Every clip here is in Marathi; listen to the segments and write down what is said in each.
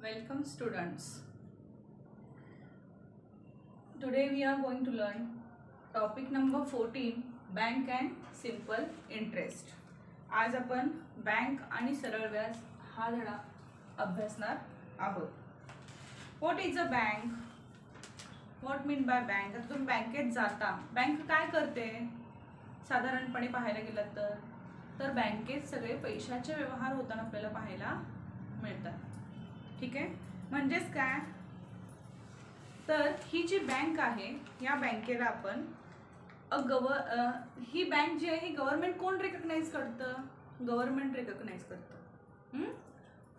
Welcome students. Today we are going to learn topic number 14 bank and simple interest. आज आपण बँक आणि सरळ व्याज हा धडा अभ्यासणार आहोत. What is a bank? What mean by bank? आता तुम्ही बँकेत जाता, बँक काय करते? साधारणपणे पाहायला गेलं तर बँकेत सगळे पैशाचे व्यवहार होताना आपल्याला पाहायला मिळतात. ठीक आहे, म्हणजेच काय तर ही जी बँक आहे या बँकेला आपण ही बँक जी आहे ही गव्हर्नमेंट कोण रिकॉग्नाइज करतं? गव्हर्नमेंट रिकॉग्नाइज करतं.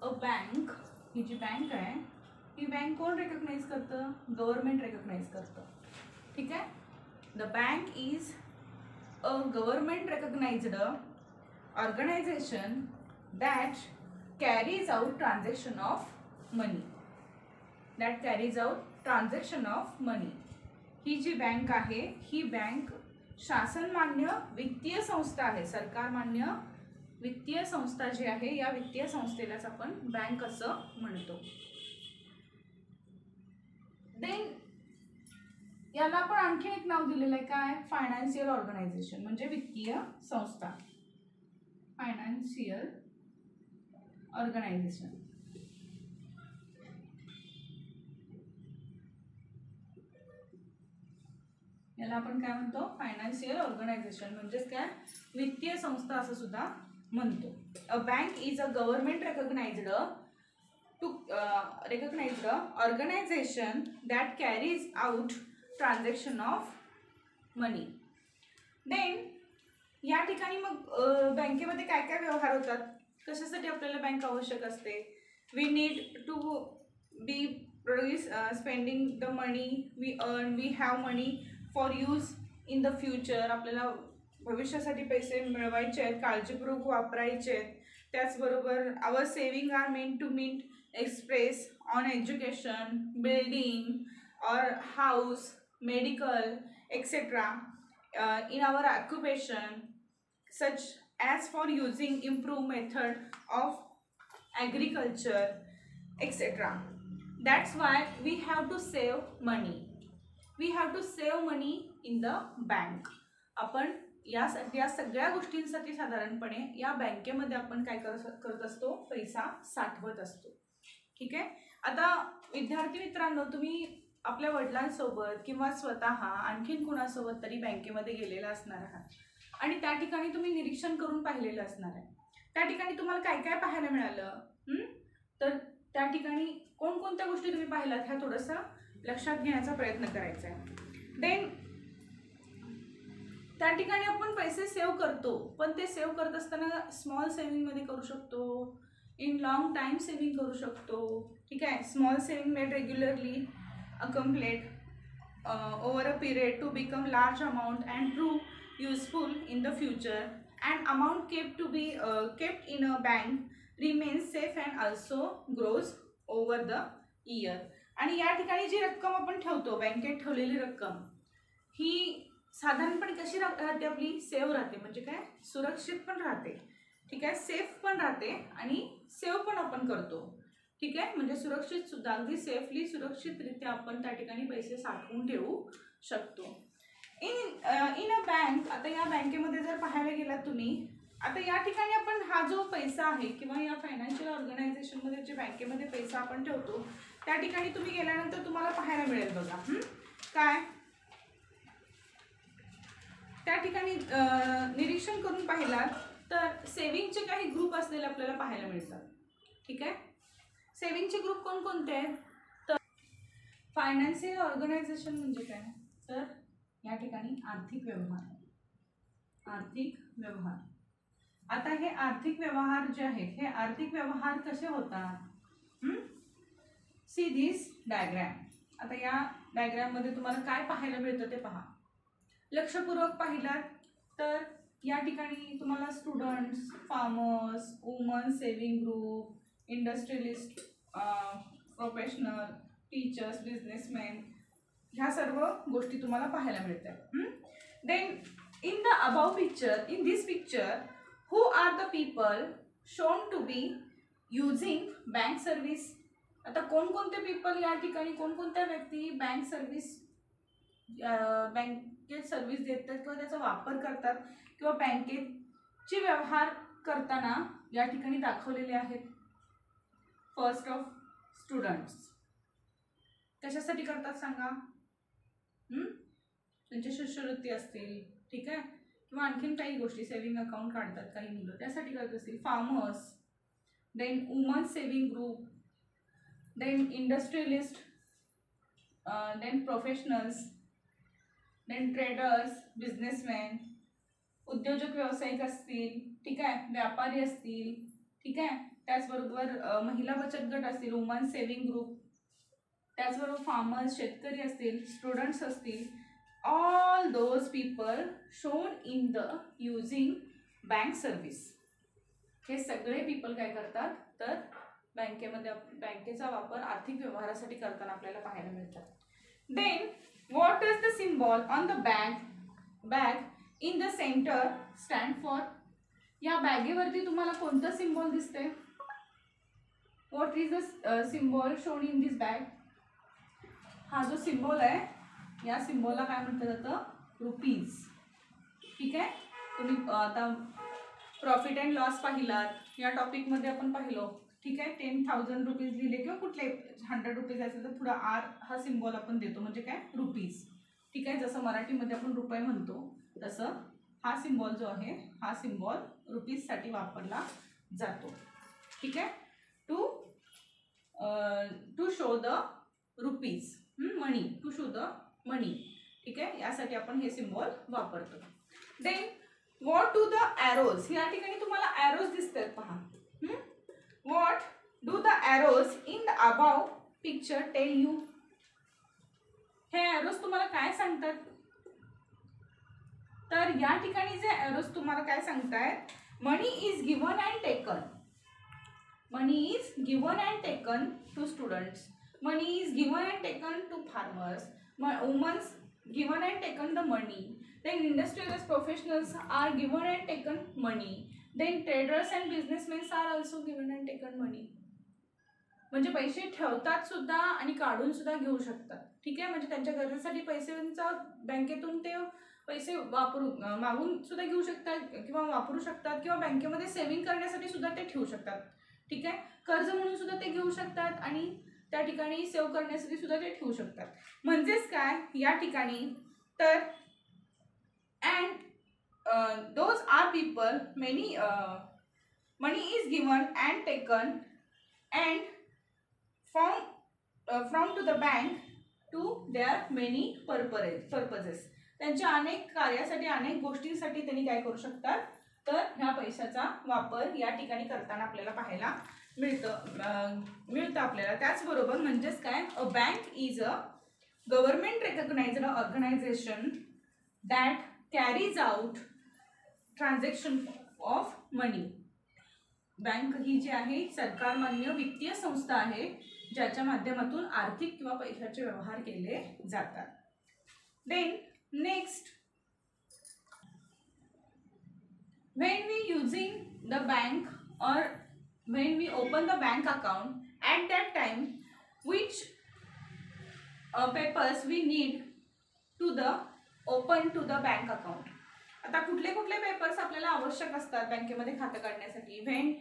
अ बँक ही जी बँक आहे ही बँक कोण रिकॉग्नाइज करतं? गव्हर्नमेंट रिकॉग्नाइज करतं. ठीक आहे, the bank is a government recognised organisation that carries out transaction of money. ही जी बँक आहे ही बँक शासनमान्य वित्तीय संस्था आहे. सरकारमान्य वित्तीय संस्था जी आहे या वित्तीय संस्थेलाच आपण बँक असं म्हणतो. देन याला आपण आणखी एक नाव दिलेलं आहे काय? फायनान्शियल ऑर्गनायझेशन म्हणजे वित्तीय संस्था. Financial organisation. याला आपण काय म्हणतो? फायनान्शियल ऑर्गनायझेशन म्हणजेच काय? वित्तीय संस्था असं सुद्धा म्हणतो. A bank is a government recognised organisation that carries out transaction of money. Then या ठिकाणी मग बँकेमध्ये काय काय व्यवहार होतात? कशासाठी आपल्याला बँक आवश्यक असते? We need to be spending the money we earn, we have money for use in the future. आपल्याला भविष्यासाठी पैसे मिळवायचे आहेत, काळजीपूर्वक वापरायचे आहेत. त्याचबरोबर our saving are meant to meet express on education, building और house, medical etcetera in our occupation such as for using improved method of agriculture etc. That's why we have to save money. We have to save money in the bank. आपण या सगळ्या गोष्टींसाठी साधारणपणे या बँकेमध्ये आपण काय करत असतो? पैसा साठवत असतो. ठीक आहे, आता विद्यार्थी मित्रांनो, तुम्ही आपल्या वडिलांसोबत किंवा स्वतः आणखीन कुणासोबत तरी बँकेमध्ये गेलेला असणार आहात आणि त्या ठिकाणी तुम्ही निरीक्षण करून पाहिलेलं असणार आहे. त्या ठिकाणी तुम्हाला काय काय पाहायला मिळालं? तर त्या ठिकाणी कोणकोणत्या गोष्टी तुम्ही पाहिलात ह्या थोडंसं लक्षात घेण्याचा प्रयत्न करायचा आहे. देन त्या ठिकाणी आपण पैसे सेव्ह करतो, पण ते सेव्ह करत असताना स्मॉल सेव्हिंगमध्ये करू शकतो, इन लॉंग टाइम सेव्हिंग करू शकतो. ठीक आहे, small saving made regularly accumulate over a period to become large amount and prove useful in the future, and amount kept in a bank remains safe and also grows over the year. आणि या ठिकाणी जी रक्कम आपण ठेवतो, बँकेत ठेवलेली रक्कम ही साधारणपणे कशी राहते? आपली सेव्ह राहते. म्हणजे काय? सुरक्षित पण राहते. ठीक आहे, सेफ पण राहते आणि सेव्ह पण आपण करतो. ठीक आहे, म्हणजे सुरक्षित सुद्धा, अगदी सेफली सुरक्षितरित्या आपण त्या ठिकाणी पैसे साठवून ठेवू शकतो. इन अ बँक, आता या बँकेमध्ये जर पाहायला गेलात तुम्ही, आता या ठिकाणी आपण हा जो पैसा आहे किंवा या फायनान्शियल ऑर्गनायझेशनमध्ये जे बँकेमध्ये पैसा आपण ठेवतो त्या ठिकाणी तुम्ही गेल्यानंतर तुम्हाला पाहायला मिळेल बघा काय त्या ठिकाणी निरीक्षण करून पाहिलात तर सेव्हिंगचे काही ग्रुप असलेले आपल्याला पाहायला मिळतात. ठीक आहे, सेव्हिंगचे ग्रुप कोणकोणते आहेत? तर फायनान्शियल ऑर्गनायझेशन म्हणजे काय? तर या ठिकाणी आर्थिक व्यवहार. आता हे आर्थिक व्यवहार जे आहेत हे आर्थिक व्यवहार कसे होतात? See this diagram. आता या डायग्रॅम मध्ये तुम्हाला काय पाहायला मिळतं ते पहा. लक्षपूर्वक पाहिलात तर या ठिकाणी तुम्हाला students, farmers, woman saving group, industrialist, professional, teachers, businessman ह्या सर्व गोष्टी तुम्हाला पाहायला मिळतात. Then in the above picture, in this picture, who are the people shown to be using bank service? आता कोणकोणते पीपल या ठिकाणी, कोणकोणत्या व्यक्ती बँक सर्व्हिस बँकेत सर्व्हिस देतात किंवा त्याचा वापर करतात किंवा बँकेची व्यवहार करताना या ठिकाणी दाखवलेले आहेत. फर्स्ट ऑफ स्टुडंट्स कशासाठी करतात सांगा? त्यांची शिष्यवृत्ती असतील, ठीक आहे, किंवा आणखीन काही गोष्टी, सेव्हिंग अकाउंट काढतात काही मुलं त्यासाठी करत असतील. Farmers, then woman saving group, then industrialist, then professionals, then traders, businessman, उद्योजक व्यावसायिक असतील, ठीक आहे, व्यापारी असतील, ठीक आहे, त्याचबरोबर महिला बचत गट असतील, वुमन सेव्हिंग ग्रुप, त्याचबरोबर फार्मर्स शेतकरी असतील, स्टुडंट्स असतील, all those people shown in the using bank service. हे सगळे पीपल काय करतात तर बँकेचा वापर आर्थिक व्यवहारासाठी करताना आपल्याला पाहायला मिळतात. Then what does the symbol on the bag in the center stand for? या बॅगेवरती तुम्हाला कोणतं सिम्बॉल दिसते? What is the symbol shown in this bag? हा जो सिम्बॉल आहे या सिम्बॉलला काय म्हटलं जातं? रुपीज. ठीक आहे, तुम्ही आता प्रॉफिट अँड लॉस पाहिलात या टॉपिकमध्ये आपण पाहिलो, ठीक आहे. 10,000 रुपीज लिहिले किंवा कुठले 100 रुपीज असेल तर थोडा आर हा सिम्बॉल आपण देतो, म्हणजे काय? रुपीज. ठीक आहे, जसं मराठीमध्ये आपण रुपये म्हणतो तसं हा सिम्बॉल जो आहे हा सिम्बॉल रुपीजसाठी वापरला जातो. ठीक आहे, to show the rupees, money, to show the money. ठीक आहे, यासाठी आपण हे सिम्बॉल वापरतो. Then what do the arrows, या ठिकाणी तुम्हाला ॲरोज दिसतात पहा. What do the arrows in the above picture tell you? हे arrows तुम्हाला काय सांगतात? तर या ठिकाणी जे arrows तुम्हाला काय सांगतायत? Money is given and taken. Money is given and taken to students. Money is given and taken to farmers. Women's given and taken the money. Then industrialists, professionals are given and taken money. Then traders and businessmen are also given and taken money. म्हणजे पैसे ठेवतात सुद्धा आणि काढून सुद्धा घेऊ शकतात. ठीक आहे, म्हणजे त्यांच्या गरजेसाठी पैशांचा बँकेतून ते पैसे मागून सुद्धा घेऊ शकतात किंवा वापरू शकतात किंवा बँकेमध्ये सेव्हिंग करण्यासाठी सुद्धा ते ठेवू शकतात. ठीक आहे, कर्ज म्हणून सुद्धा ते घेऊ शकतात आणि त्या ठिकाणी सेव्ह करण्यासाठी सुद्धा ते ठेवू शकतात. म्हणजेच काय या ठिकाणी तर and those are people money is given and taken and from to the bank to their many purposes. त्यांच्या अनेक कार्यासाठी अनेक गोष्टींसाठी त्यांनी काय करू शकतात तर ह्या पैशाचा वापर या ठिकाणी करताना आपल्याला पाहायला मिळतं आपल्याला. त्याचबरोबर म्हणजेच काय, a bank is a government recognised organisation that carries out transaction of money. Bank ही जी आहे सरकारमान्य वित्तीय संस्था आहे ज्याच्या माध्यमातून आर्थिक किंवा पैशाचे व्यवहार केले जातात. Then next, when we using the bank or when we open the bank account at that time which papers we need to the open to the bank account. आता कुठले कुठले पेपर्स आपल्याला आवश्यक असतात बँकेमध्ये खातं काढण्यासाठी? When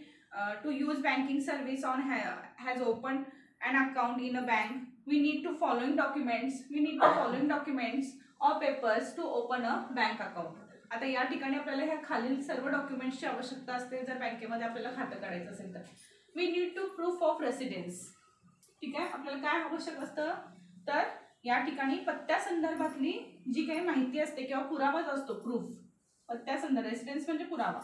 to use banking service on has open an account in a bank we need to following documents or papers to open a bank account. आता या ठिकाणी आपल्याला ह्या खालील सर्व डॉक्युमेंट्सची आवश्यकता असते जर बँकेमध्ये आपल्याला खातं काढायचं असेल तर. We need to proof of residence. ठीक आहे, आपल्याला काय आवश्यक असतं तर या ठिकाणी पत्त्या संदर्भातली जी काही माहिती असते किंवा पुरावाच असतो, प्रूफ. पत्त्या संदर्भ, रेसिडेन्स म्हणजे पुरावा,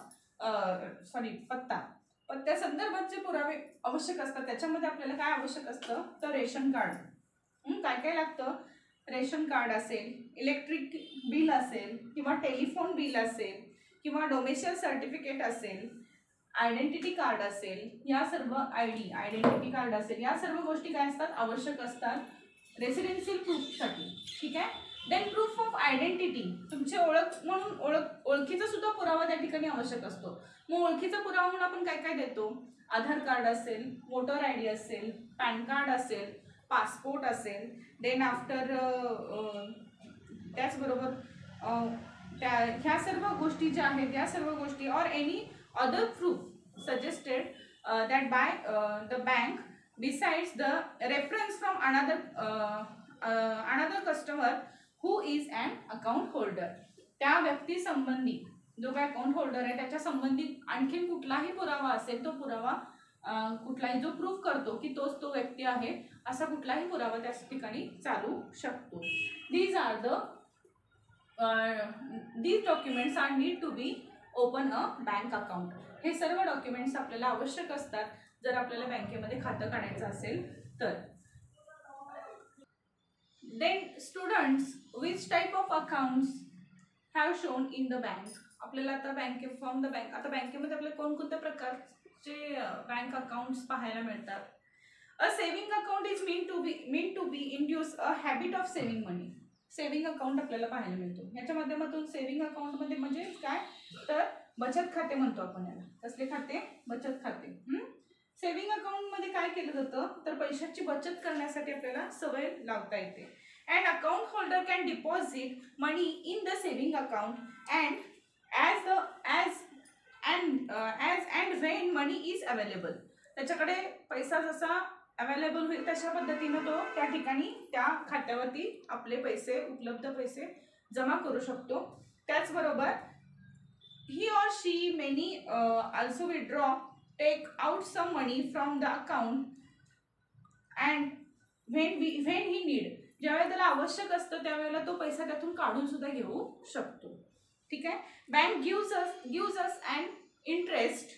पत्त्या संदर्भात जे पुरावे आवश्यक असतात त्याच्यामध्ये आपल्याला काय आवश्यक असतं तर रेशन कार्ड. काय काय लागतं? रेशन कार्ड असेल, इलेक्ट्रिक बिल असेल किंवा टेलिफोन बिल असेल किंवा डोमेशियल सर्टिफिकेट असेल, आयडेंटिटी कार्ड असेल, या सर्व आयडेंटिटी कार्ड असेल, या सर्व गोष्टी काय असतात आवश्यक असतात रेसिडेन्शियल प्रूफसाठी. ठीक आहे, देन प्रूफ ऑफ आयडेंटिटी, तुमची ओळख म्हणून ओळखीचा सुद्धा पुरावा त्या ठिकाणी आवश्यक असतो. मग ओळखीचा पुरावा म्हणून आपण काय काय देतो? आधार कार्ड असेल, वोटर आय डी असेल, पॅन कार्ड असेल, पासपोर्ट असेल. देन आफ्टर त्याचबरोबर ह्या सर्व गोष्टी ज्या आहेत त्या सर्व गोष्टी or any other proof suggested that by the bank besides the reference from another customer who is an account holder. त्या व्यक्ती संबंधी जो काय अकाउंट होल्डर आहे त्याच्या संबंधित आणखीन कुठलाही पुरावा असेल, तो पुरावा कुठलाही जो प्रूफ करतो की तोच तो व्यक्ती आहे असा कुठलाही पुरावा त्या ठिकाणी चालू शकतो. these documents are need to be open a bank account. हे सर्व डॉक्युमेंट्स आपल्याला आवश्यक असतात जर आपल्याला बँकेमध्ये खातं काढायचं असेल तर. Then students, which type of accounts have shown in the bank. आपल्याला आता फ्रॉम द बँक, आता बँकेमध्ये आपल्याला कोणकोणत्या प्रकारचे बँक अकाउंट्स पाहायला मिळतात. A saving account is mean to be induce a habit of saving money. Saving account आपल्याला पाहायला मिळतो. याच्या माध्यमातून सेव्हिंग अकाउंटमध्ये म्हणजे काय तर बचत खाते म्हणतो आपण याला. कसले खाते? बचत खाते. सेव्हिंग अकाउंटमध्ये काय केलं जातं तर पैशाची बचत करण्यासाठी आपल्याला सवय लावता येते. And account holder can deposit money in the saving account and and when money is available. त्याच्याकडे पैसा जसा अवेलेबल होईल तशा पद्धतीनं तो त्या ठिकाणी त्या खात्यावरती आपले पैसे, उपलब्ध पैसे जमा करू शकतो. त्याचबरोबर he or she may also withdraw, take out some money from the account and when he need, ज्यावेळेला त्याला आवश्यक असतं त्यावेळेला तो पैसा त्यातून काढून सुद्धा घेऊ शकतो. ठीक आहे. Bank gives us an interest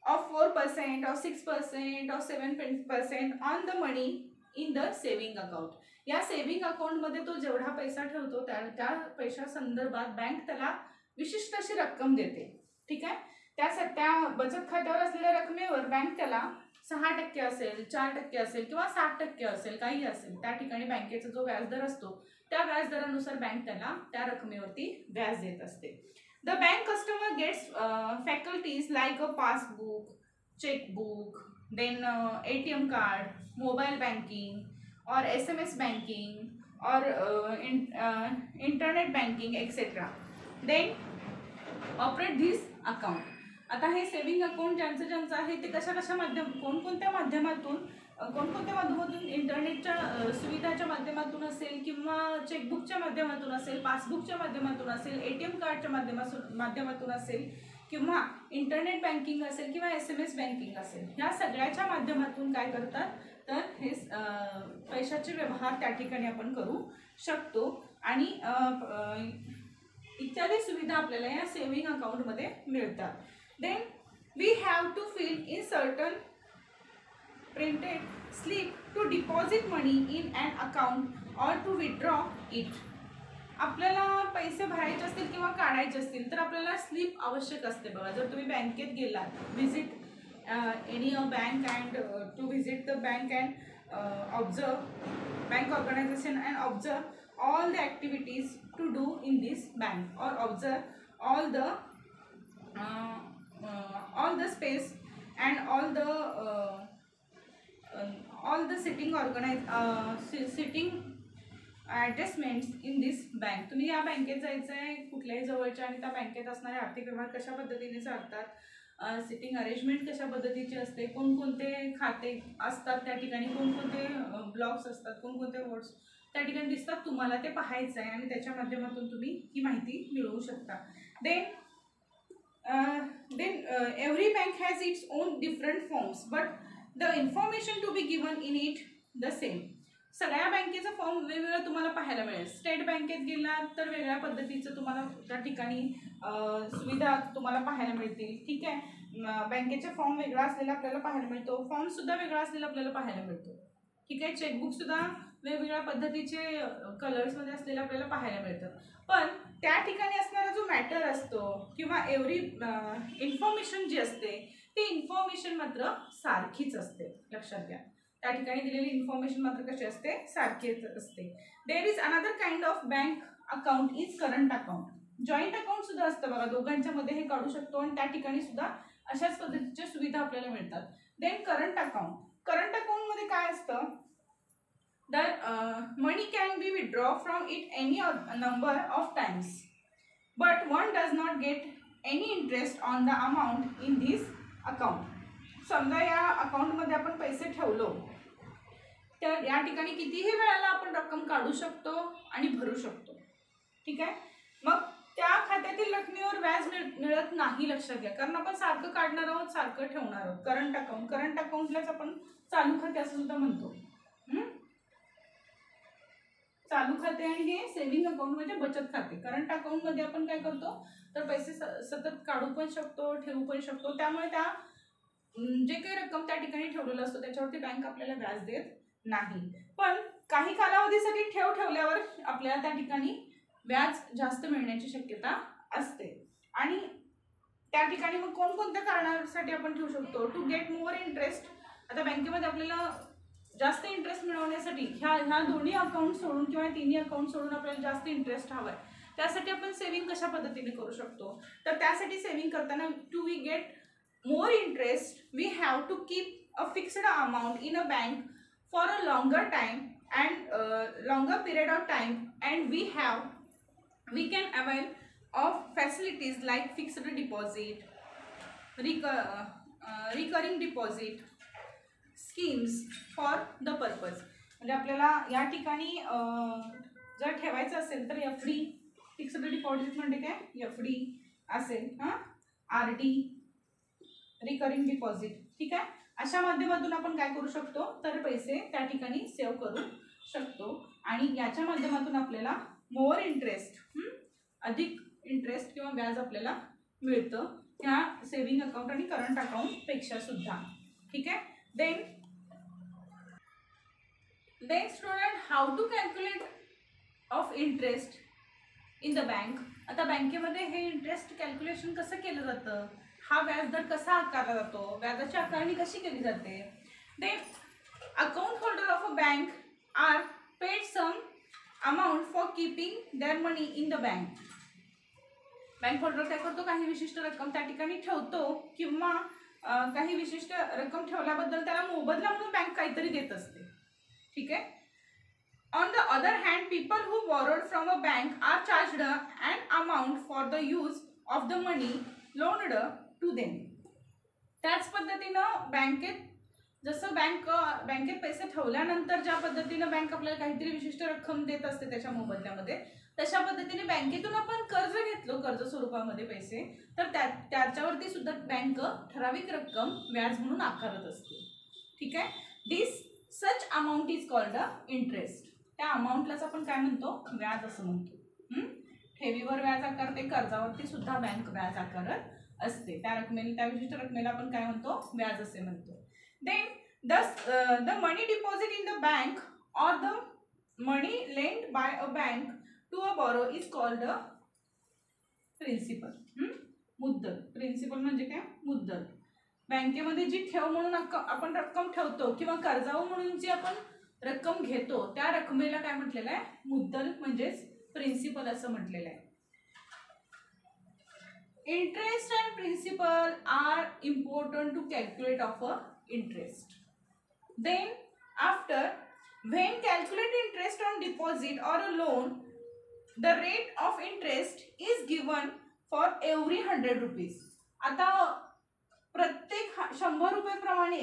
of 4% or 6% or 7% on the money in the saving account. या सेव्हिंग अकाउंटमध्ये तो जेवढा पैसा ठेवतो त्या पैशा संदर्भात बँक त्याला विशिष्ट अशी रक्कम देते. ठीक आहे. त्या बचत खात्यावर असलेल्या रकमेवर बँक त्याला 6% असेल, 4% असेल किंवा 7% असेल, काही असेल, त्या ठिकाणी बँकेचा जो व्याजदर असतो त्या व्याजदरानुसार बँक त्याला त्या रकमेवरती व्याज देत असते. The bank customer gets faculties like a passbook, chequebook, then ATM card, mobile banking और SMS बँकिंग और internet banking etcetera. Then operate this account. आता हे सेव्हिंग अकाउंट ज्यांचं आहे ते कोणकोणत्या माध्यमातून इंटरनेटच्या सुविधाच्या माध्यमातून असेल किंवा चेकबुकच्या माध्यमातून असेल, पासबुकच्या माध्यमातून असेल, ATM कार्डच्या माध्यमातून असेल किंवा इंटरनेट बँकिंग असेल किंवा SMS बँकिंग असेल, ह्या सगळ्याच्या माध्यमातून काय करतात तर हे पैशाचे व्यवहार त्या ठिकाणी आपण करू शकतो. आणि इत्यादी सुविधा आपल्याला या सेव्हिंग अकाउंटमध्ये मिळतात. Then we have to fill in certain printed slip to deposit money in and account और टू विथड्रॉ इट. आपल्याला पैसे भरायचे असतील किंवा काढायचे असतील तर आपल्याला स्लिप आवश्यक असते. बघा, जर तुम्ही बँकेत गेलात, visit any a bank and to visit the bank and observe bank organisation and observe all the activities to do in this bank or observe all the space and all the sitting adjustments in this bank. तुम्ही या बँकेत जायचं आहे कुठल्याही जवळच्या आणि त्या बँकेत असणारे आर्थिक व्यवहार कशा पद्धतीने चालतात, सिटिंग अरेंजमेंट कशा पद्धतीची असते, कोणकोणते खाते असतात त्या ठिकाणी, कोणकोणते ब्लॉक्स असतात, कोणकोणते वर्ड्स त्या ठिकाणी दिसतात, तुम्हाला ते पाहायचं आहे आणि त्याच्या माध्यमातून तुम्ही ही माहिती मिळवू शकता. Then every bank has its own different forms but the information to be given in it the same. सगळ्या बँकेचा फॉर्म वेगवेगळा तुम्हाला पाहायला मिळेल. स्टेट बँकेत गेलात तर वेगळ्या पद्धतीचं तुम्हाला त्या ठिकाणी सुविधा तुम्हाला पाहायला मिळतील. ठीक आहे. बँकेचा फॉर्म वेगळा असलेला आपल्याला पाहायला मिळतो, फॉर्मसुद्धा वेगळा असलेला आपल्याला पाहायला मिळतो. ठीक आहे. चेकबुकसुद्धा वेगवेगळ्या पद्धतीचे कलर्समध्ये असलेलं आपल्याला पाहायला मिळतं. पण त्या ठिकाणी असणारा जो मॅटर असतो किंवा एव्हरी इन्फॉर्मेशन जी असते ती इन्फॉर्मेशन मात्र सारखीच असते, लक्षात घ्या. त्या ठिकाणी दिलेली इन्फॉर्मेशन मात्र कशी असते, सारखीच असते. There is another kind of bank account is current account. Joint account सुद्धा असतं बघा, दोघांच्या मध्ये हे काढू शकतो आणि त्या ठिकाणी सुद्धा अशाच पद्धतीच्या सुविधा आपल्याला मिळतात. Then current account. Current account मध्ये काय असतं, the money can be withdrawn from it any number of times, but one does not get any interest on the amount in this account. समजा या अकाउंट मध्ये आपण पैसे ठेवलो तर या ठिकाणी कितीही वेळेला आपण रक्कम काढू शकतो आणि भरू शकतो. ठीक आहे. मग त्या खात्यातील रकमेवर व्याज मिळत नाही, लक्षात घ्या, कारण आपण सारखं काढणार आहोत, सारखं ठेवणार आहोत. करंट अकाउंट, करंट अकाउंटलाच आपण चालू खाते असं सुद्धा म्हणतो. चालू खाते आणि हे सेव्हिंग अकाउंट म्हणजे बचत खाते. करंट अकाउंट मध्ये आपण काय करतो तर पैसे सतत काढू पण शकतो, ठेवू पण शकतो. त्यामुळे त्या जे काही रक्कम त्या ठिकाणी ठेवलेलं असतो त्याच्यावरती बँक आपल्याला व्याज देत नाही. पण काही कालावधीसाठी ठेवल्यावर आपल्याला त्या ठिकाणी व्याज जास्त मिळण्याची शक्यता असते. आणि त्या ठिकाणी मग कोणकोणत्या कारणासाठी आपण ठेवू शकतो, टू गेट मोर इंटरेस्ट. आता बँकेमध्ये आपल्याला जास्त इंटरेस्ट मिळवण्यासाठी ह्या दोन्ही अकाउंट सोडून किंवा तिन्ही अकाउंट सोडून आपल्याला जास्त इंटरेस्ट हवा आहे, त्यासाठी आपण सेव्हिंग कशा पद्धतीने करू शकतो, तर त्यासाठी सेव्हिंग करताना to we get more interest we have to keep a fixed amount in a bank for a longer time and longer period of time and we can avail of facilities like fixed deposit, recurring deposit schemes for the purpose. म्हणजे आपल्याला या ठिकाणी जर ठेवायचं असेल तर एफ डी, फिक्स्ड डिपॉझिट म्हणजे काय, एफ डी असेल, आर डी, रिकरिंग डिपॉझिट. ठीक आहे. अशा माध्यमातून आपण काय करू शकतो तर पैसे त्या ठिकाणी सेव्ह करू शकतो आणि याच्या माध्यमातून आपल्याला मोर इंटरेस्ट, अधिक इंटरेस्ट किंवा व्याज आपल्याला मिळतं त्या सेव्हिंग अकाउंट आणि करंट अकाउंट पेक्षा सुद्धा. ठीक आहे. Then student, how to calculate of interest in the bank. आता बँकेमध्ये हे इंटरेस्ट कॅल्क्युलेशन कसं केलं जातं, हा व्याजदर कसा आकारला जातो, व्याजाची आकारणी कशी केली जाते. Then account holder of a bank are paid some amount for keeping their money in the bank. Bank holder काय करतो, काही विशिष्ट रक्कम त्या ठिकाणी ठेवतो किंवा काही विशिष्ट रक्कम ठेवल्याबद्दल त्याला मोबदला म्हणून बँक काहीतरी देत असते. ठीक आहे. On the other hand people who borrowed from a bank are charged an amount for the use of the money loaned to them. त्याच पद्धतीनं बँकेत जसं बँकेत पैसे ठेवल्यानंतर ज्या पद्धतीनं बँक आपल्याला काहीतरी विशिष्ट रक्कम देत असते त्याच्या मोबदल्यामध्ये, तशा पद्धतीने बँकेतून आपण कर्ज घेतलो, कर्ज स्वरूपामध्ये पैसे, तर त्याच्यावरती सुद्धा बँक ठराविक रक्कम व्याज म्हणून आकारत असते. ठीक आहे. This such amount is called interest. त्या अमाऊंटलाच आपण काय म्हणतो, व्याज असं म्हणतो. ठेवीवर व्याज आकारते, कर्जावरती सुद्धा बँक व्याज आकारत असते. त्या विशिष्ट रकमेला आपण काय म्हणतो, व्याज असे म्हणतो. Then the money deposit in the bank or the money lent by a bank to a borrower is called the principal. मुद्दल. प्रिन्सिपल म्हणजे काय, मुद्दल. बँकेमध्ये जी ठेव म्हणून आपण रक्कम ठेवतो किंवा कर्जाऊ म्हणून जी आपण रक्कम घेतो त्या रकमेला काय म्हटलेलं आहे, मुद्दल म्हणजेच प्रिन्सिपल असं म्हटलेलं आहे. Interest and principal are important to calculate of a interest. Then after, when calculate interest on deposit or a loan, the rate of interest is given for every 100 rupees. आता प्रत्येक 100 रुपये प्रमाणे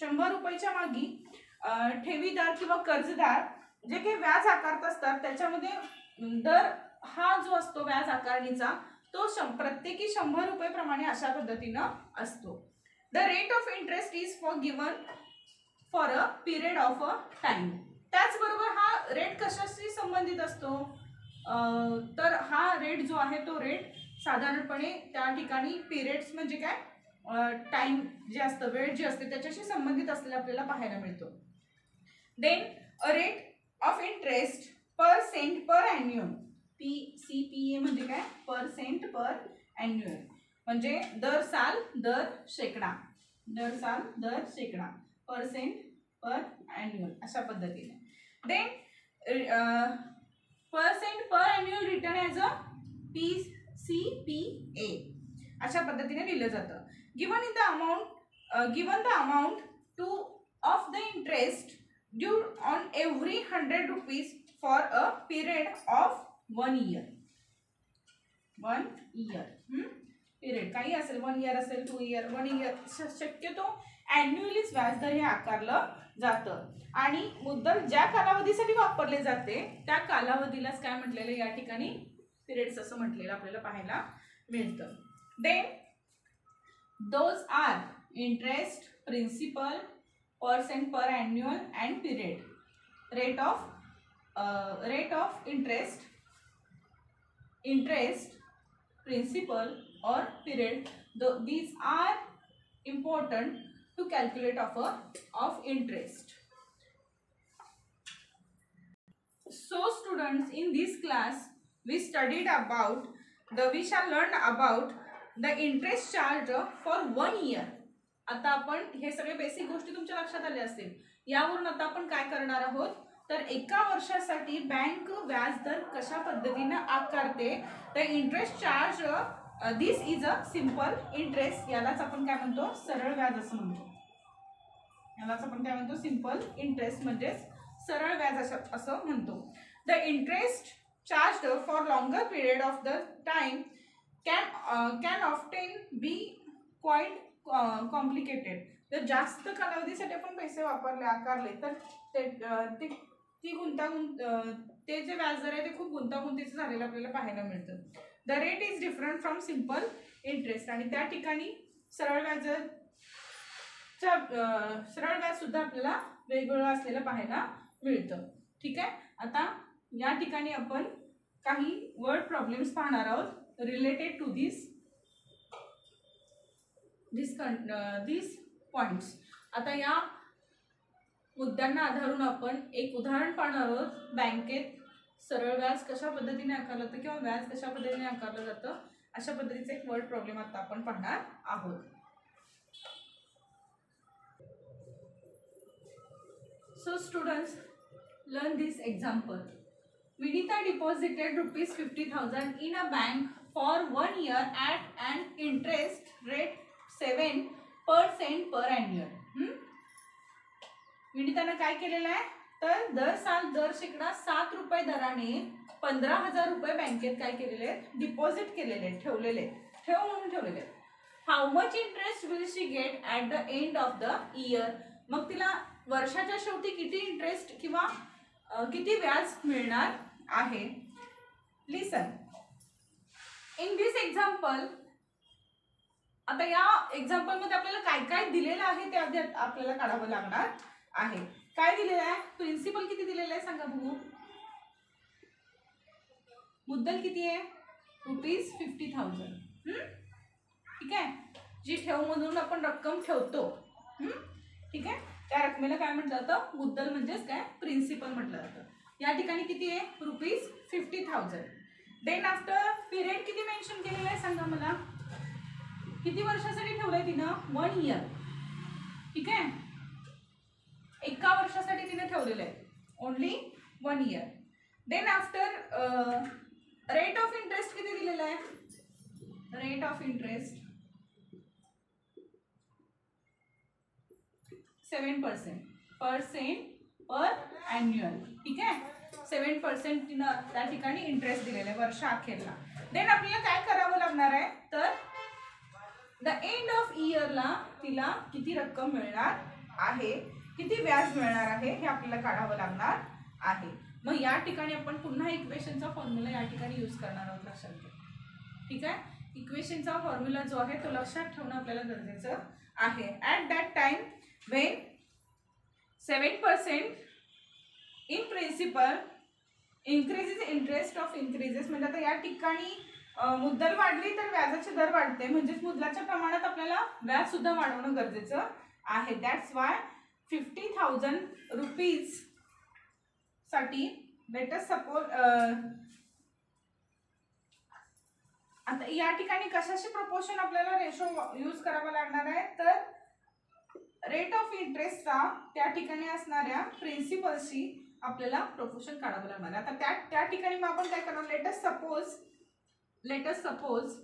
100 रुपयाच्या मागे ठेवीदार किंवा कर्जदार जे काही व्याज आकारत असतात त्याच्यामध्ये दर हा जो असतो व्याज आकारणीचा तो प्रत्येकी 100 रुपये प्रमाणे अशा पद्धतीनं असतो. The rate of interest is given for a period of a time. त्याचबरोबर हा रेट कशाशी संबंधित असतो, तर हा रेट जो आहे तो रेट साधारणपणे त्या ठिकाणी पिरियड्स म्हणजे काय, टाइम जे असतं, वेळ जी असते त्याच्याशी संबंधित असलेला आपल्याला पाहायला मिळतो. Then a rate of interest per cent per annual. CPA म्हणजे काय, पर सेंट पर ॲन्युअल म्हणजे दर साल दर शेकडा, दर साल दर शेकडा, पर्सेंट पर ॲन्युअल अशा पद्धतीने. Then % per annual return as a PCPA अशा पद्धतीने लिहिलं जातं. Given the amount to of the interest due on every 100 rupees for a period of 1 year. 1 year period काही असेल, 1 year असेल, 2 year, 1 year, शक्यतो ॲन्युअलीच व्याजदर हे आकारलं जातं. आणि मुद्दल ज्या कालावधीसाठी वापरले जाते त्या कालावधीलाच काय म्हटलेलं या ठिकाणी पिरियड्स असं म्हटलेलं आपल्याला पाहायला मिळतं. Then those are interest, principal, % per annual and period. Rate of interest, principal or period, these are important to calculate of interest. So students, in this class we shall learn about the interest charge for 1 year. आता आपण हे सगळे बेसिक गोष्टी तुमच्या लक्षात आल्या असतील. यावरून आता आपण काय करणार आहोत तर एका वर्षासाठी बँक व्याज दर कशा पद्धतीने आकारते. तर interest charge this is a simple interest. यालाच आपण काय म्हणतो सरळ व्याज असं म्हणतो. यालाच आपण काय म्हणतो सिंपल इंटरेस्ट म्हणजे सरळ व्याज असं म्हणतो. The interest charge for longer period of the time can often be quite complicated. जर जास्त कालावधीसाठी आपण पैसे आकारले तर ते जे व्याजदर आहे ते खूप गुंतागुंतीचं झालेलं आपल्याला पाहायला मिळतं. The rate is different from simple interest. आणि त्या ठिकाणी सरळ व्याज सुद्धा आपल्याला वेगवेगळं असलेलं पाहायला मिळतं. ठीक आहे. आता या ठिकाणी आपण काही वर्ड प्रॉब्लेम्स पाहणार आहोत रिलेटेड टू दिस पॉइंट्स. आता या मुद्द्यांना आधारून आपण एक उदाहरण पाहणार आहोत. बँकेत सरळ व्याज कशा पद्धतीने आकारलं जातं किंवा व्याज कशा पद्धतीने आकारलं जातं अशा पद्धतीचा एक वर्ड प्रॉब्लेम आता आपण पाहणार आहोत. So students, learn this example. Vinita deposited ₹50,000 in a bank for 1 year at an interest rate 7% per annual. विनिताने काय केलेलं आहे तर दर साल दर शेकडा 7 रुपये दराने 15,000 रुपये बँकेत काय केलेले आहेत डिपॉझिट केलेले ठेवलेले म्हणून ठेवलेले. How much interest will she get at the end of the year. मग तिला वर्षाच्या शेवटी किती इंटरेस्ट किंवा किती व्याज मिळणार आहे. Listen in this example. आता या एक्झाम्पल मध्ये आपल्याला काय काय दिलेलं आहे ते आधी आपल्याला काढावं लागणार आहे. काय दिलेलं आहे प्रिन्सिपल किती दिलेलं आहे सांगा बघू. मुद्दल किती आहे ₹50,000. ठीक आहे. जी ठेव म्हणून आपण रक्कम ठेवतो ठीक आहे त्या रकमेला काय म्हटलं जातं मुद्दल म्हणजेच काय प्रिन्सिपल म्हटलं जातं. या ठिकाणी किती आहे ₹50,000. देन आफ्टर पिरियड किती मेन्शन केलेलं आहे सांगा मला. किती वर्षासाठी ठेवलंय तिनं 1 year. ठीक आहे. एका वर्षासाठी तिने ठेवलेलं आहे only 1 year. Then after rate of interest किती दिलेला आहे. Rate of interest 7% per annual. ठीक आहे. 7% तिनं त्या ठिकाणी इंटरेस्ट दिलेला आहे वर्ष अखेरला. देन आपल्याला काय करावं लागणार आहे तर द एंड ऑफ इयरला तिला किती रक्कम मिळणार आहे किती व्याज मिळणार आहे हे आपल्याला काढावं लागणार आहे. मग या ठिकाणी आपण पुन्हा इक्वेशनचा फॉर्म्युला या ठिकाणी यूज करणार आहोत लक्षात घ्या. ठीक आहे. इक्वेशनचा फॉर्म्युला जो आहे तो लक्षात ठेवणं आपल्याला गरजेचं आहे. At that time when 7% in principal increases interest of increases. म्हणजे आता या ठिकाणी मुद्दल वाढली तर व्याजाचे दर वाढते म्हणजेच मुद्दलाच्या प्रमाणात आपल्याला व्याज सुद्धा वाढवणं गरजेचं आहे. दॅट्स वाय 50,000 रुपीज साठी लेट अस सपोज आता या ठिकाणी कशाची प्रपोर्शन आपल्याला रेशो यूज करावा लागणार आहे तर रेट ऑफ इंटरेस्टचा त्या ठिकाणी असणाऱ्या प्रिन्सिपलशी आपल्याला प्रोपोर्शन काढावं लागणार आहे. आता त्या ठिकाणी मग आपण काय करणार, let's suppose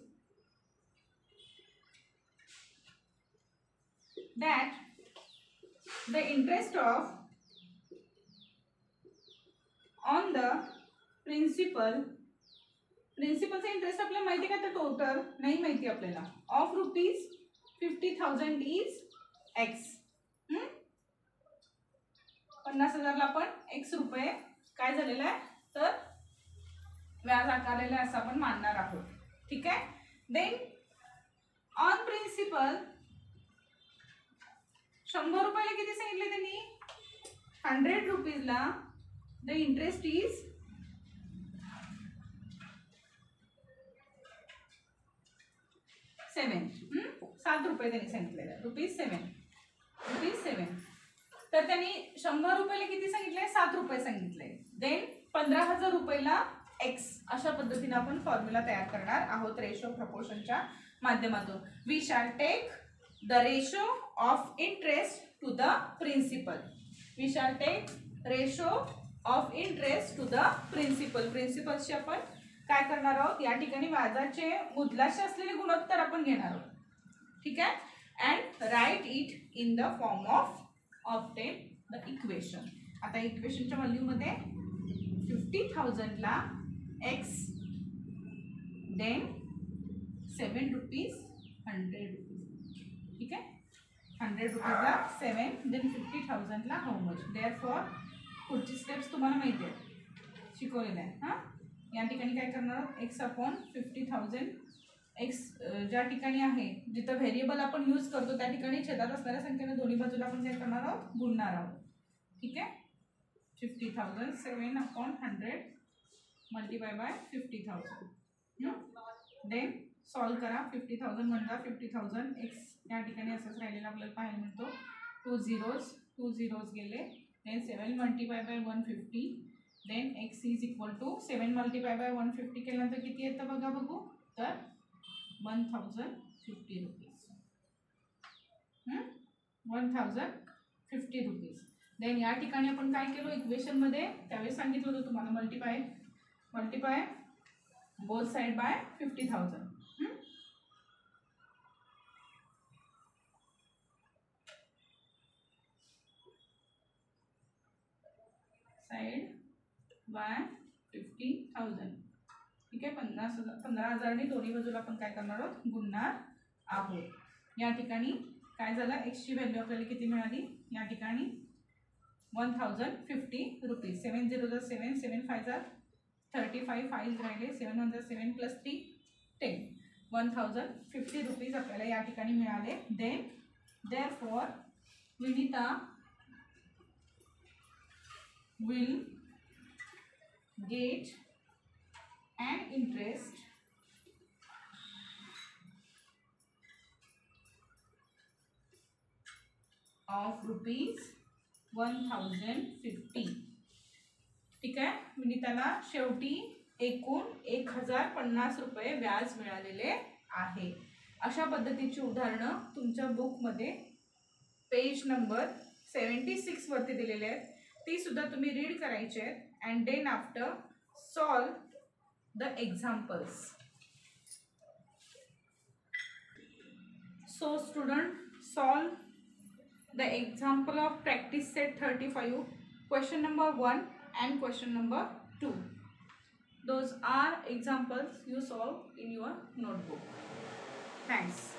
that the interest of on the प्रिन्सिपलचा इंटरेस्ट आपल्याला माहिती का, तर टोटल नाही माहिती आपल्याला, ऑफ ₹50,000 इज एक्स. 50,000ला आपण x रुपये काय झालेलं आहे तर व्याज आकारलेलं आहे असं आपण मानणार आहोत. ठीक आहे. देन ऑन प्रिन्सिपल 100 रुपयाला किती सांगितले त्यांनी, 100 रुपीजला द इंटरेस्ट इज 7 रुपये त्यांनी सांगितलेलं आहे, ₹7. तर त्यांनी 100 रुपयाला किती सांगितले, 7 रुपये सांगितले. देन 15,000 रुपयाला एक्स, अशा पद्धतीने आपण फॉर्म्युला तयार करणार आहोत रेशो प्रपोर्शनच्या माध्यमातून. We shall take the ratio of interest to the principal. प्रिन्सिपलशी आपण काय करणार आहोत, या ठिकाणी व्याजाचे मुद्दलाशी असलेले गुणोत्तर आपण घेणार आहोत. ठीक आहे. And write it in the form of obtain the equation. आता इक्वेशनच्या व्हॅल्यूमध्ये 50,000ला x, देन 7 रुपीज, 100 रुपीज. ठीक आहे. 100 रुपीजला 7, देन 50,000ला हाऊ मच. देअरफॉर पुढची स्टेप्स तुम्हाला माहिती आहे, शिकवलेलं आहे. हां, या ठिकाणी काय करणार आहोत, x/50,000. एक्स ज्या ठिकाणी आहे, जिथं व्हेरिएबल आपण यूज करतो त्या ठिकाणी छेदात असणाऱ्या संख्येने दोन्ही बाजूला आपण काय करणार आहोत, गुणणार आहोत. ठीक आहे. 50,000 7/100 मल्टिप्लाय बाय 50,000. देन सॉल्व करा. 50,000 म्हणता 50,000 एक्स या ठिकाणी असंच राहिलेलं आपल्याला पाहायला मिळतो. 2 zeros गेले. Then 7 multiply by 150. Then x is equal to 7 multiply by 150 केल्यानंतर किती येतं बघू तर 1,050 रुपीज. 1,050 रुपीज. देन या ठिकाणी आपण काय केलं, इक्वेशनमध्ये त्यावेळेस सांगितलं होतं तुम्हाला, multiply both side by 50,000. Side by 50,000. ठीक आहे. 15,000नी दोन्ही बाजूला आपण काय करणार आहोत, गुणणार आहोत. या ठिकाणी काय झालं, एक्सची व्हॅल्यू आपल्याला किती मिळाली, या ठिकाणी 1,050 रुपीज. 7 0 7, 7 5 35, 5 राहिले, 7 1 7 + 3 10. 1,050 रुपीज आपल्याला या ठिकाणी मिळाले. Then therefore Vinita will get an interest of ₹1,050. ठीक आहे. विनीताला शेवटी एकूण 1,050 रुपये व्याज मिळालेले आहे. अशा पद्धतीची उदाहरणं तुमच्या बुकमध्ये पेज नंबर 76 वरती दिलेले आहेत. ती सुद्धा तुम्ही रीड करायचे आहेत. And then after solve the examples. So student, solve the example of practice set 35, question number 1 and question number 2. Those are examples you solve in your notebook. Thanks.